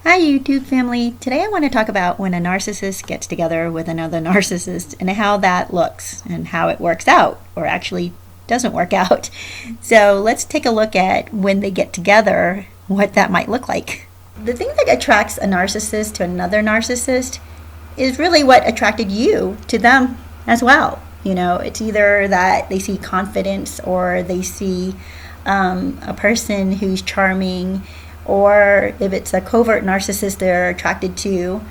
Hi, YouTube family. Today I want to talk about when a narcissist gets together with another narcissist and how that looks and how it works out, or actually doesn't work out. So let's take a look at when they get together, what that might look like. The thing that attracts a narcissist to another narcissist is really what attracted you to them as well. It's either that they see confidence or they see a person who's charming, or if it's a covert narcissist, they're attracted to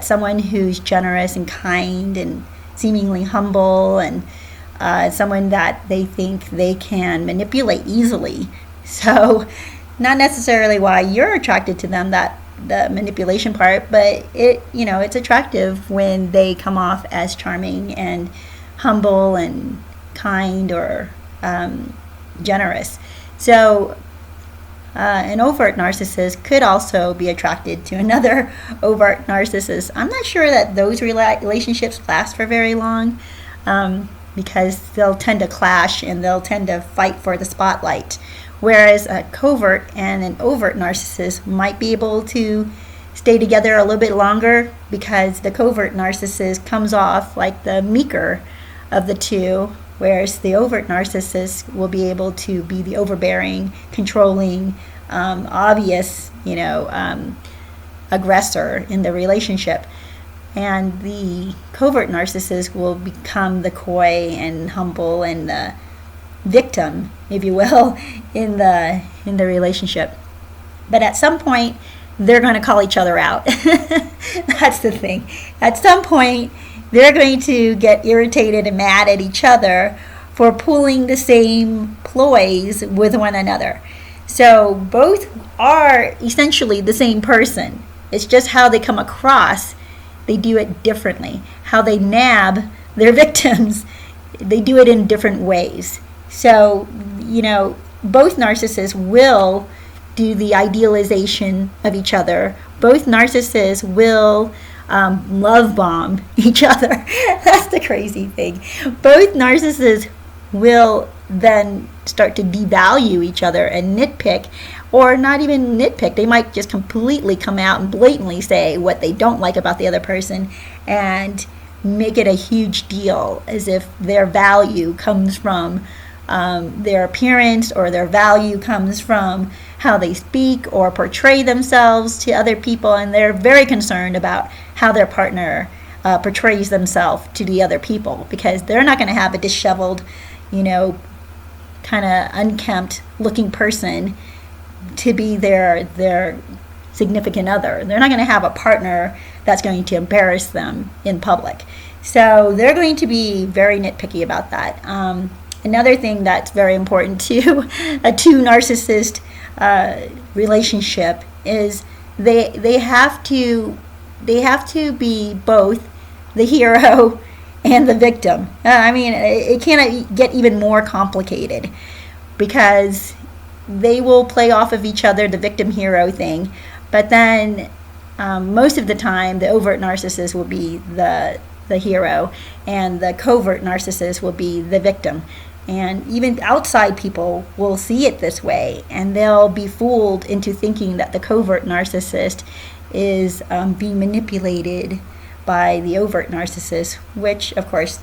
someone who's generous and kind and seemingly humble, and someone that they think they can manipulate easily. So not necessarily why you're attracted to them, that the manipulation part, but it's attractive when they come off as charming and humble and kind or generous. So an overt narcissist could also be attracted to another overt narcissist. I'm not sure that those relationships last for very long, because they'll tend to clash and they'll tend to fight for the spotlight. Whereas a covert and an overt narcissist might be able to stay together a little bit longer, because the covert narcissist comes off like the meeker of the two, whereas the overt narcissist will be able to be the overbearing, controlling, obvious, aggressor in the relationship. And the covert narcissist will become the coy and humble and the victim, if you will, in the relationship. But at some point, they're going to call each other out. That's the thing. At some point, they're going to get irritated and mad at each other for pulling the same ploys with one another. So both are essentially the same person. It's just how they come across, they do it differently. How they nab their victims, they do it in different ways. So, both narcissists will do the idealization of each other. Both narcissists will love bomb each other. That's the crazy thing. Both narcissists will then start to devalue each other and nitpick, or not even nitpick. They might just completely come out and blatantly say what they don't like about the other person and make it a huge deal, as if their value comes from their appearance, or their value comes from how they speak or portray themselves to other people, and they're very concerned about how their partner portrays themselves to the other people, because they're not going to have a disheveled, kind of unkempt looking person to be their significant other. They're not going to have a partner that's going to embarrass them in public. So they're going to be very nitpicky about that. Another thing that's very important to a two narcissist relationship is they have to be both the hero and the victim. It can't get even more complicated, because they will play off of each other, the victim hero thing, but then most of the time the overt narcissist will be the hero and the covert narcissist will be the victim. And even outside people will see it this way, and they'll be fooled into thinking that the covert narcissist is being manipulated by the overt narcissist, which of course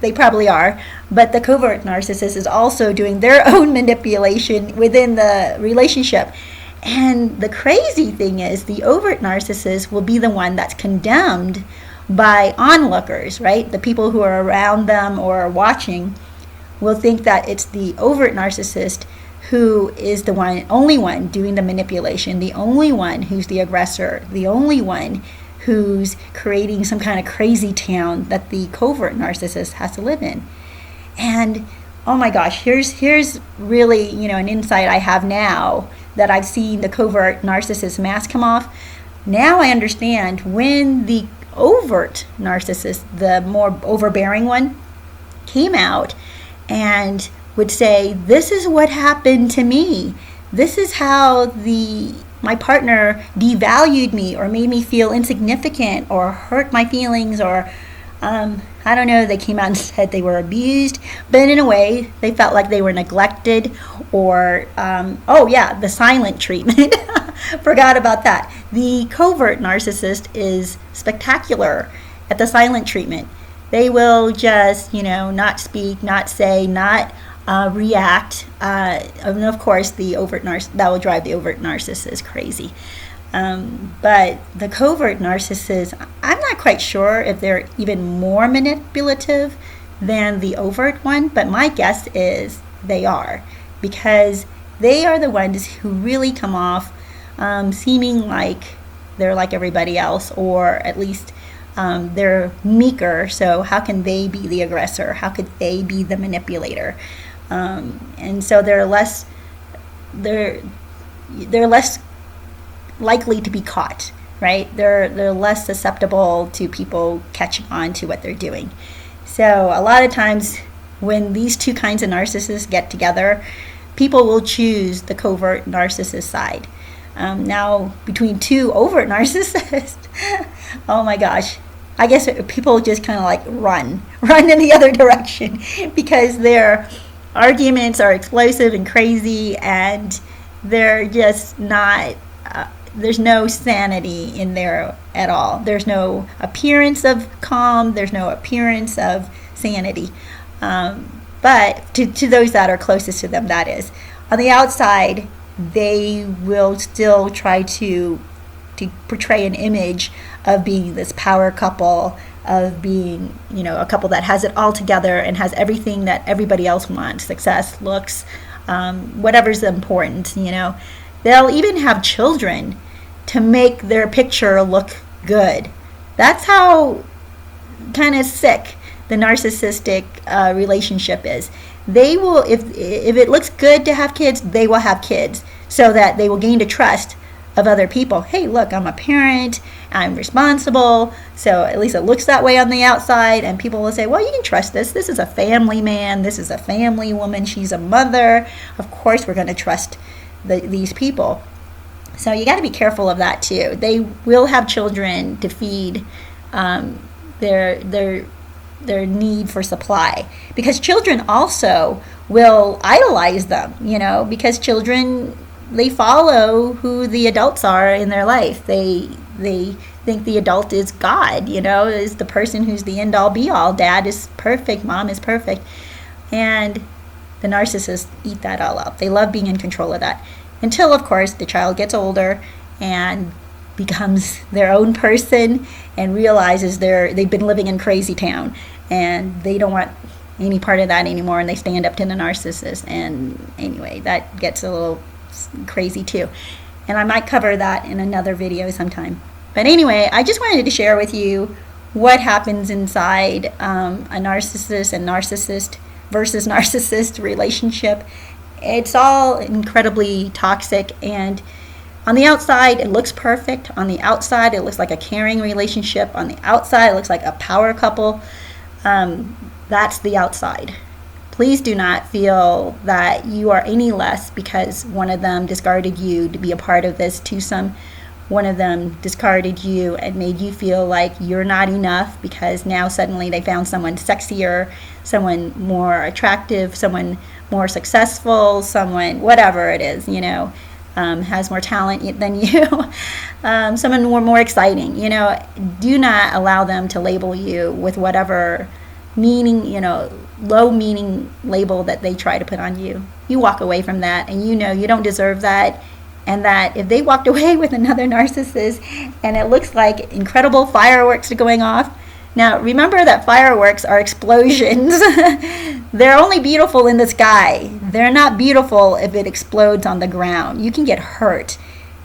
they probably are, but the covert narcissist is also doing their own manipulation within the relationship. And the crazy thing is, the overt narcissist will be the one that's condemned by onlookers, right? The people who are around them or are watching will think that it's the overt narcissist who is the only one doing the manipulation, the only one who's the aggressor, the only one who's creating some kind of crazy town that the covert narcissist has to live in. And oh my gosh, here's really, an insight I have now that I've seen the covert narcissist mask come off. Now I understand when the overt narcissist, the more overbearing one, came out and would say, this is what happened to me. This is how my partner devalued me or made me feel insignificant or hurt my feelings, or I don't know, they came out and said they were abused, but in a way they felt like they were neglected, or the silent treatment. Forgot about that. The covert narcissist is spectacular at the silent treatment. They will just, not speak, not say, not react. And of course, the overt that will drive the overt narcissist crazy. But the covert narcissists, I'm not quite sure if they're even more manipulative than the overt one, but my guess is they are, because they are the ones who really come off seeming like they're like everybody else, or at least they're meeker. So how can they be the aggressor? How could they be the manipulator? And so they're less likely to be caught, right? They're less susceptible to people catching on to what they're doing. So a lot of times when these two kinds of narcissists get together, people will choose the covert narcissist side. Now, between two overt narcissists, oh my gosh, I guess people just kind of like run in the other direction, because their arguments are explosive and crazy, and they're just not, there's no sanity in there at all. There's no appearance of calm, there's no appearance of sanity. But to those that are closest to them, that is. On the outside, they will still try to portray an image of being this power couple, of being, a couple that has it all together and has everything that everybody else wants: success, looks, whatever's important. They'll even have children to make their picture look good. That's how kind of sick the narcissistic relationship is. They will, if it looks good to have kids, they will have kids, so that they will gain the trust of other people. Hey, look, I'm a parent, I'm responsible, so at least it looks that way on the outside, and people will say, well, you can trust this. This is a family man, this is a family woman, she's a mother. Of course we're going to trust these people. So you got to be careful of that too. They will have children to feed their need for supply, because children also will idolize them, because children, they follow who the adults are in their life. They think the adult is God, is the person who's the end all be all. Dad is perfect, mom is perfect, and the narcissists eat that all up. They love being in control of that, until of course the child gets older and becomes their own person and realizes they've been living in Crazytown, and they don't want any part of that anymore, and they stand up to the narcissist. And anyway, that gets a little crazy too, and I might cover that in another video sometime. But anyway, I just wanted to share with you what happens inside a narcissist and narcissist versus narcissist relationship. It's all incredibly toxic, and on the outside it looks perfect. On the outside it looks like a caring relationship. On the outside it looks like a power couple. That's the outside. Please do not feel that you are any less because one of them discarded you to be a part of this twosome. One of them discarded you and made you feel like you're not enough because now suddenly they found someone sexier, someone more attractive, someone more successful, someone, whatever it is, has more talent than you, someone more exciting. Do not allow them to label you with whatever meaning, low meaning label that they try to put on you. You walk away from that, and you don't deserve that. And that if they walked away with another narcissist and it looks like incredible fireworks are going off. Now, remember that fireworks are explosions. They're only beautiful in the sky. They're not beautiful if it explodes on the ground. You can get hurt.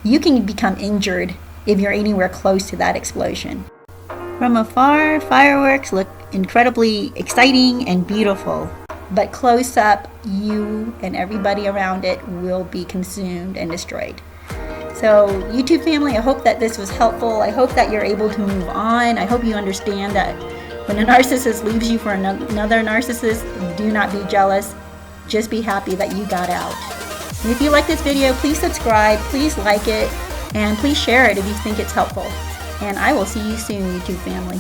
You can become injured if you're anywhere close to that explosion. From afar, fireworks look incredibly exciting and beautiful. But close up, you and everybody around it will be consumed and destroyed. So, YouTube family, I hope that this was helpful. I hope that you're able to move on. I hope you understand that when a narcissist leaves you for another narcissist, do not be jealous. Just be happy that you got out. And if you like this video, please subscribe, please like it, and please share it if you think it's helpful. And I will see you soon, YouTube family.